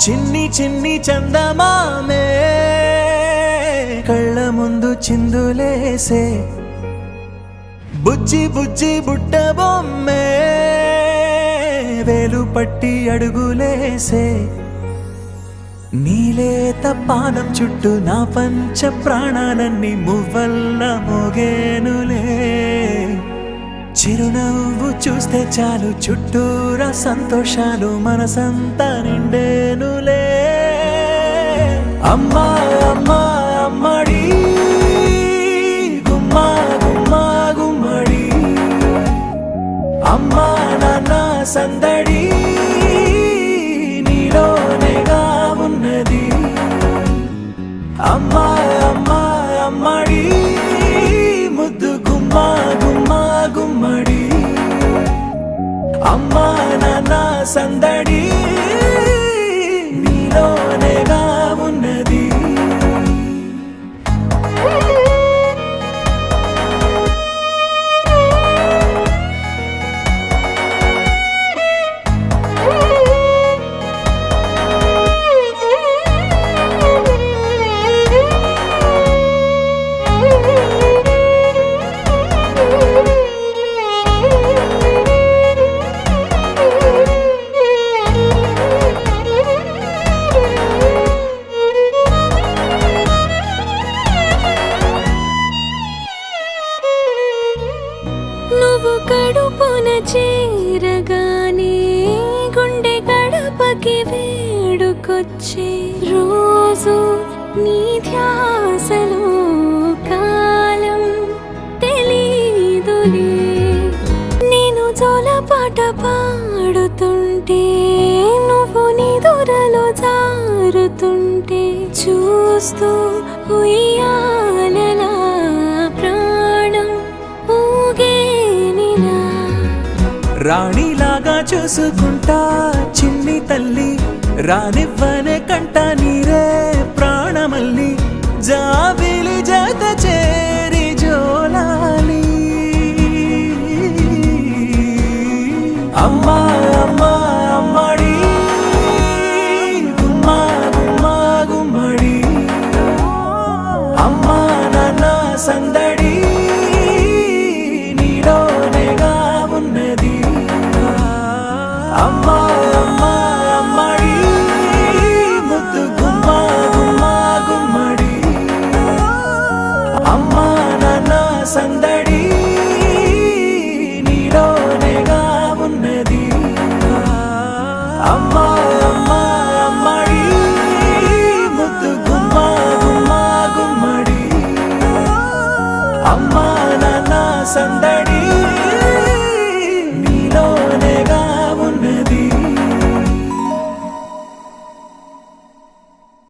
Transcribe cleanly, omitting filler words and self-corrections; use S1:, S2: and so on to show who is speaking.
S1: చిన్ని చిన్ని చందమామే కళ్ళ ముందు చిందులేసే బుజ్జి బుజ్జి బుట్ట బొమ్మే వేలు పట్టి అడుగులేసే నీలేత పానం చుట్టూ నా పంచ ప్రాణాలన్నీ మువ్వల్ల మోగేనులే చిరునవ్వు చూస్తే చాలు చుట్టూరా సంతోషాలు మనసంతా నిండేనులే అమ్మా అమ్మా అమ్మడి గుమ్మా గుమ్మా గుమ్మడి అమ్మా నాన్న సందడి నీలోనేగా ఉన్నది అమ్మా అమ్మా అమ్మడి ముద్దు గుమ్మా గుమ్మా గుమ్మడి అమ్మా నాన్న సందడి నీలోనేగా ఉన్నది
S2: నువ్వు కడుపున చేరగానే గుండె గడపకి వేడుకొచ్చే రోజు నీ ధ్యాసలో కాలం తెలీదులే నేను జోలపాట పాడుతుంటే నువ్వు నిదురలో జారుతుంటే చూస్తూ ఉయ్యాలలా ప్రాణం ఊగేనిలా
S1: రాణిలాగా చూసుకుంటా చిన్ని తల్లి రానివ్వనే కంట నీరే ప్రాణమల్లి జాబిలి జత చేరి జోలాలి అమ్మా అమ్మా అమ్మడి గుమ్మా గుమ్మా గుమ్మడి అమ్మా నాన్న సందడి నీలోనేగా ఉన్నది అమ్మా అమ్మా అమ్మడి ముద్దు గుమ్మా గుమ్మా గుమ్మడి అమ్మా నాన్న సందడి నీలోనేగా ఉన్నది అమ్మా అమ్మా అమ్మడి ముద్దు గుమ్మా గుమ్మా గుమ్మడి అమ్మా నాన్న సందడి